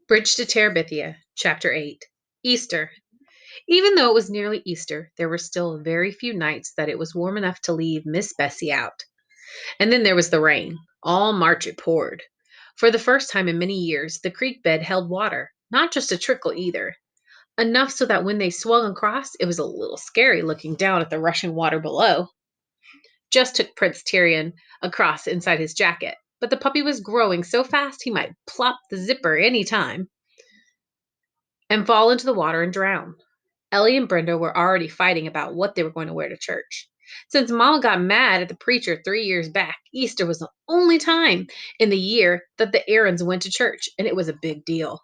Bridge to Terabithia, Chapter 8. Easter. Even though it was nearly Easter, there were still very few nights that it was warm enough to leave Miss Bessie out. And then there was the rain. All March it poured. For the first time in many years, the creek bed held water, not just a trickle either. Enough so that when they swung across, it was a little scary looking down at the rushing water below. Just took Prince Tyrion across inside his jacket, but the puppy was growing so fast he might plop the zipper any time and fall into the water and drown. Ellie and Brenda were already fighting about what they were going to wear to church. Since Mama got mad at the preacher 3 years back, Easter was the only time in the year that the Aarons went to church, and it was a big deal.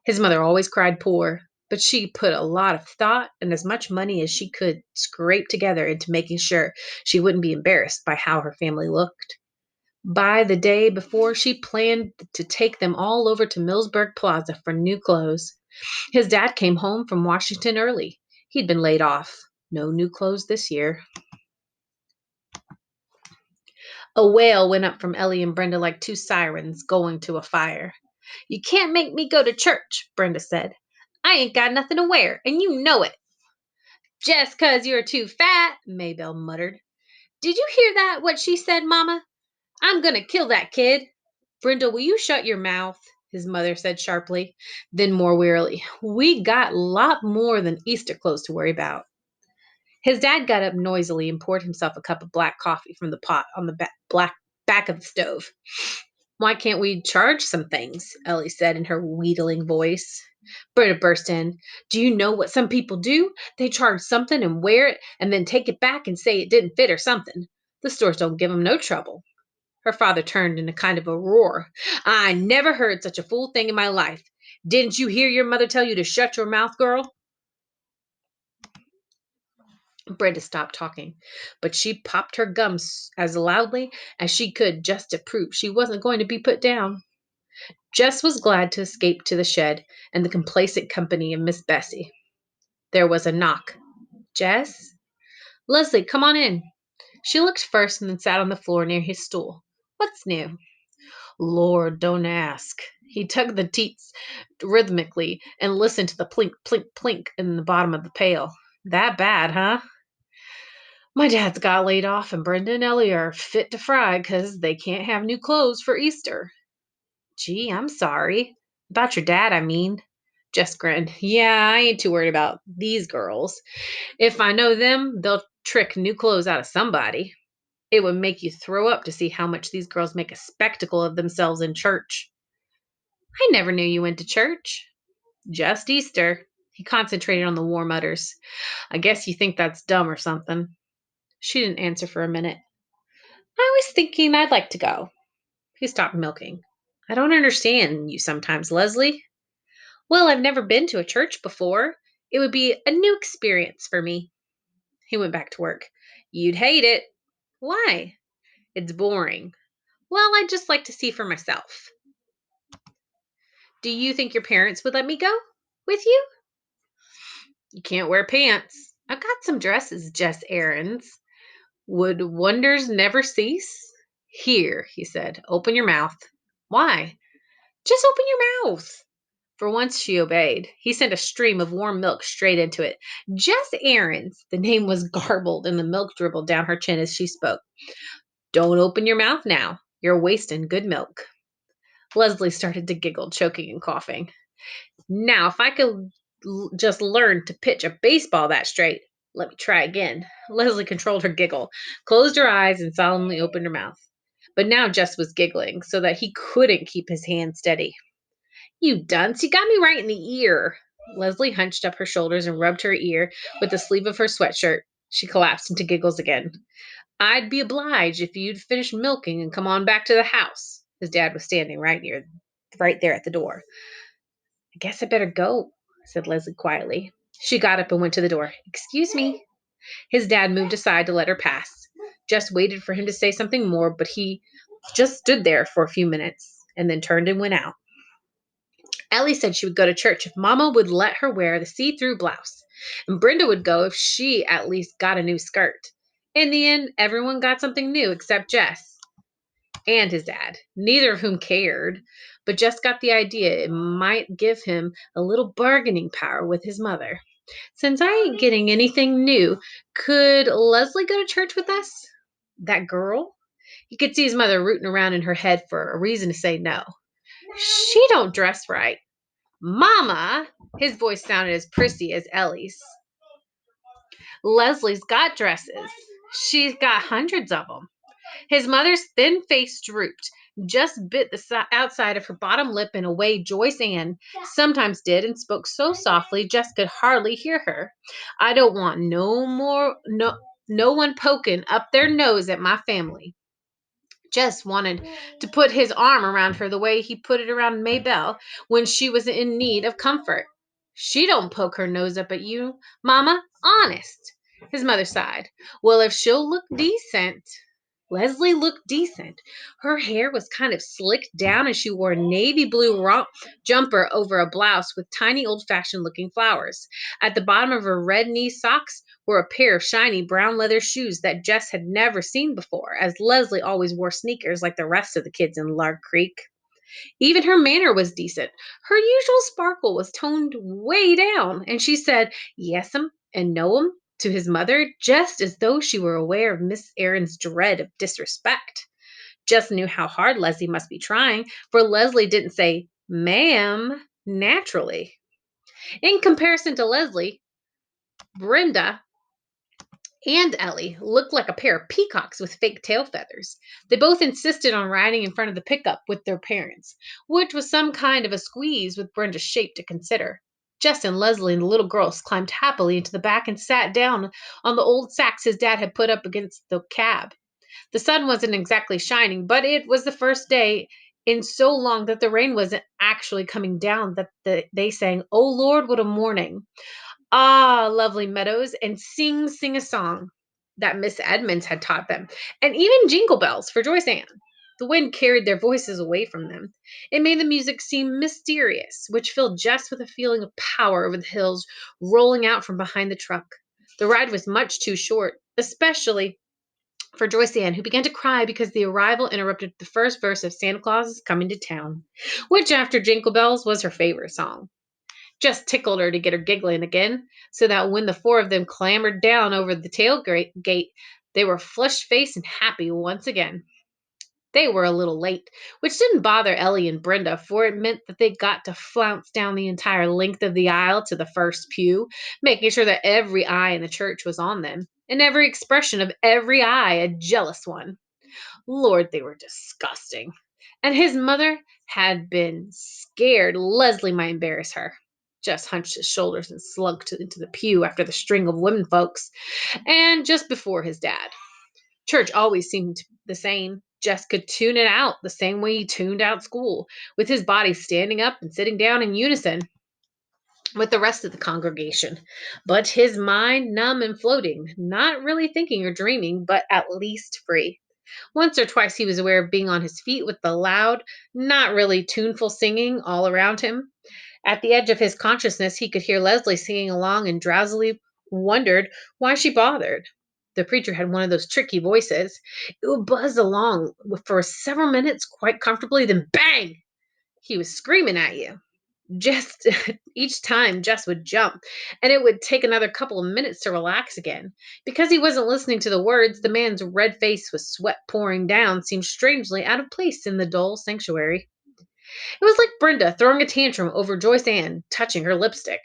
His mother always cried poor, but she put a lot of thought and as much money as she could scrape together into making sure she wouldn't be embarrassed by how her family looked. By the day before, she planned to take them all over to Millsburg Plaza for new clothes. His dad came home from Washington early. He'd been laid off. No new clothes this year. A wail went up from Ellie and Brenda like two sirens going to a fire. You can't make me go to church, Brenda said. I ain't got nothing to wear, and you know it. Just 'cause you're too fat, Maybelle muttered. Did you hear that, what she said, Mama? I'm gonna kill that kid. Brenda, will you shut your mouth? His mother said sharply. Then more wearily, we got a lot more than Easter clothes to worry about. His dad got up noisily and poured himself a cup of black coffee from the pot on the back of the stove. Why can't we charge some things? Ellie said in her wheedling voice. Berta burst in. Do you know what some people do? They charge something and wear it and then take it back and say it didn't fit or something. The stores don't give them no trouble. Her father turned in a kind of a roar. I never heard such a fool thing in my life. Didn't you hear your mother tell you to shut your mouth, girl? Brenda stopped talking, but she popped her gums as loudly as she could just to prove she wasn't going to be put down. Jess was glad to escape to the shed and the complacent company of Miss Bessie. There was a knock. Jess? Leslie, come on in. She looked first and then sat on the floor near his stool. What's new? Lord, don't ask. He tugged the teats rhythmically and listened to the plink, plink, plink in the bottom of the pail. That bad, huh? My dad's got laid off, and Brenda and Ellie are fit to fry 'cause they can't have new clothes for Easter. Gee, I'm sorry. About your dad, I mean. Jess grinned. Yeah, I ain't too worried about these girls. If I know them, they'll trick new clothes out of somebody. It would make you throw up to see how much these girls make a spectacle of themselves in church. I never knew you went to church. Just Easter. He concentrated on the warm utters. I guess you think that's dumb or something. She didn't answer for a minute. I was thinking I'd like to go. He stopped milking. I don't understand you sometimes, Leslie. Well, I've never been to a church before. It would be a new experience for me. He went back to work. You'd hate it. Why? It's boring. Well, I'd just like to see for myself. Do you think your parents would let me go with you? You can't wear pants. I've got some dresses, Jess Aarons. Would wonders never cease? Here, he said, open your mouth. Why? Just open your mouth. For once she obeyed. He sent a stream of warm milk straight into it. Jess Aarons. The name was garbled and the milk dribbled down her chin as she spoke. Don't open your mouth now. You're wasting good milk. Leslie started to giggle, choking and coughing. Now, if I could just learn to pitch a baseball that straight. Let me try again. Leslie controlled her giggle, closed her eyes, and solemnly opened her mouth. But now Jess was giggling so that he couldn't keep his hand steady. You dunce, you got me right in the ear. Leslie hunched up her shoulders and rubbed her ear with the sleeve of her sweatshirt. She collapsed into giggles again. I'd be obliged if you'd finish milking and come on back to the house. His dad was standing right there at the door. I guess I better go, said Leslie quietly. She got up and went to the door. Excuse me. His dad moved aside to let her pass. Jess waited for him to say something more, but he just stood there for a few minutes and then turned and went out. Ellie said she would go to church if Mama would let her wear the see-through blouse, and Brenda would go if she at least got a new skirt. In the end, everyone got something new except Jess and his dad, neither of whom cared. but Jess got the idea it might give him a little bargaining power with his mother. Since I ain't getting anything new, could Leslie go to church with us? That girl? He could see his mother rooting around in her head for a reason to say no. She don't dress right. Mama! His voice sounded as prissy as Ellie's. Leslie's got dresses. She's got hundreds of them. His mother's thin face drooped, just bit the outside of her bottom lip in a way Joyce Ann sometimes did, and spoke so softly Jess could hardly hear her. I don't want no one poking up their nose at my family. Jess wanted to put his arm around her the way he put it around Maybelle when she was in need of comfort. She don't poke her nose up at you, Mama, honest. His mother sighed. Well, if she'll look decent. Leslie looked decent. Her hair was kind of slicked down and she wore a navy blue romp jumper over a blouse with tiny old fashioned looking flowers. At the bottom of her red knee socks were a pair of shiny brown leather shoes that Jess had never seen before, as Leslie always wore sneakers like the rest of the kids in Lark Creek. Even her manner was decent. Her usual sparkle was toned way down, and she said yes'm and no'm to his mother just as though she were aware of Miss Erin's dread of disrespect. Just knew how hard Leslie must be trying, for Leslie didn't say ma'am naturally. In comparison to Leslie, Brenda and Ellie looked like a pair of peacocks with fake tail feathers. They both insisted on riding in front of the pickup with their parents, which was some kind of a squeeze with Brenda's shape to consider. Jess and Leslie and the little girls climbed happily into the back and sat down on the old sacks his dad had put up against the cab. The sun wasn't exactly shining, but it was the first day in so long that the rain wasn't actually coming down that they sang, "Oh Lord, what a morning." Ah, lovely meadows, and sing a song that Miss Edmonds had taught them, and even jingle bells for Joyce Ann. The wind carried their voices away from them. It made the music seem mysterious, which filled Jess with a feeling of power over the hills rolling out from behind the truck. The ride was much too short, especially for Joyce Ann, who began to cry because the arrival interrupted the first verse of Santa Claus is Coming to Town, which, after Jingle Bells, was her favorite song. Just tickled her to get her giggling again, so that when the four of them clambered down over the tailgate, they were flushed faced and happy once again. They were a little late, which didn't bother Ellie and Brenda, for it meant that they got to flounce down the entire length of the aisle to the first pew, making sure that every eye in the church was on them, and every expression of every eye a jealous one. Lord, they were disgusting. And his mother had been scared Leslie might embarrass her. Just hunched his shoulders and slunk into the pew after the string of women folks, and just before his dad. Church always seemed the same. Jess could tune it out the same way he tuned out school, with his body standing up and sitting down in unison with the rest of the congregation. But his mind numb and floating, not really thinking or dreaming, but at least free. Once or twice he was aware of being on his feet with the loud, not really tuneful singing all around him. At the edge of his consciousness, he could hear Leslie singing along and drowsily wondered why she bothered. The preacher had one of those tricky voices. It would buzz along for several minutes quite comfortably, then bang! He was screaming at you. Just each time Jess would jump, and it would take another couple of minutes to relax again. Because he wasn't listening to the words, the man's red face with sweat pouring down seemed strangely out of place in the dull sanctuary. It was like Brenda throwing a tantrum over Joyce Ann touching her lipstick.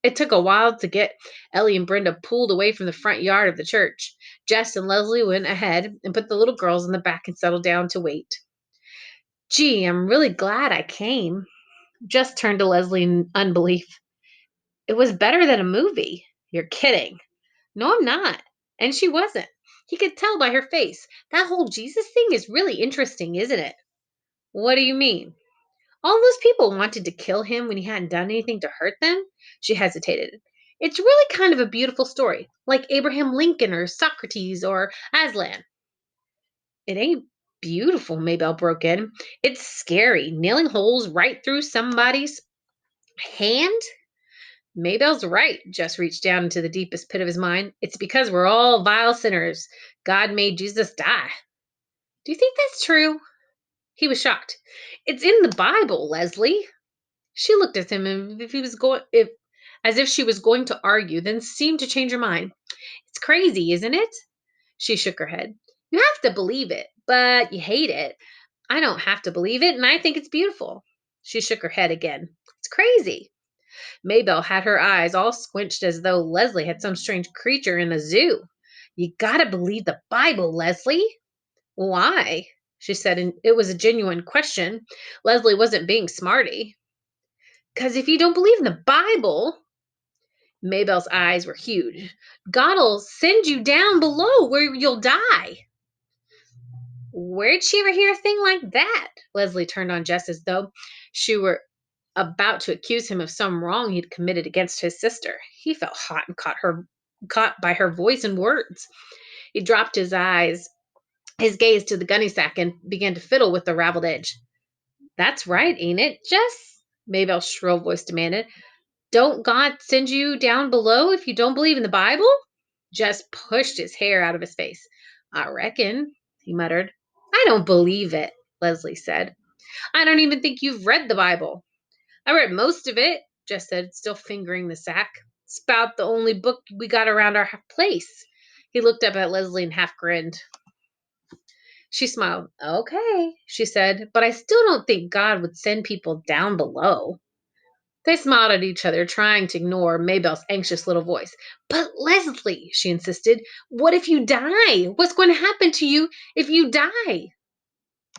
It took a while to get Ellie and Brenda pulled away from the front yard of the church. Jess and Leslie went ahead and put the little girls in the back and settled down to wait. Gee, I'm really glad I came. Jess turned to Leslie in unbelief. It was better than a movie. You're kidding. No, I'm not. And she wasn't. He could tell by her face. That whole Jesus thing is really interesting, isn't it? What do you mean? All those people wanted to kill him when he hadn't done anything to hurt them? She hesitated. It's really kind of a beautiful story, like Abraham Lincoln or Socrates or Aslan. It ain't beautiful, Maybelle broke in. It's scary, nailing holes right through somebody's hand. Maybelle's right. Jess reached down into the deepest pit of his mind. It's because we're all vile sinners. God made Jesus die. Do you think that's true? He was shocked. It's in the Bible, Leslie. She looked at him and if he was going if as if she was going to argue, then seemed to change her mind. It's crazy, isn't it? She shook her head. You have to believe it, but you hate it. I don't have to believe it, and I think it's beautiful. She shook her head again. It's crazy. Maybelle had her eyes all squinched as though Leslie had some strange creature in a zoo. You gotta believe the Bible, Leslie. Why? She said, and it was a genuine question. Leslie wasn't being smarty. Because if you don't believe in the Bible, Maybelle's eyes were huge. God'll send you down below where you'll die. Where'd she ever hear a thing like that? Leslie turned on Jess as though she were about to accuse him of some wrong he'd committed against his sister. He felt hot and caught by her voice and words. He dropped his gaze to the gunny sack and began to fiddle with the raveled edge. That's right, ain't it, Jess? Maybelle's shrill voice demanded. Don't God send you down below if you don't believe in the Bible? Jess pushed his hair out of his face. I reckon, he muttered. I don't believe it, Leslie said. I don't even think you've read the Bible. I read most of it, Jess said, still fingering the sack. It's about the only book we got around our place. He looked up at Leslie and half grinned. She smiled. Okay, she said, but I still don't think God would send people down below. They smiled at each other, trying to ignore Maybelle's anxious little voice. But Leslie, she insisted, what if you die? What's going to happen to you if you die?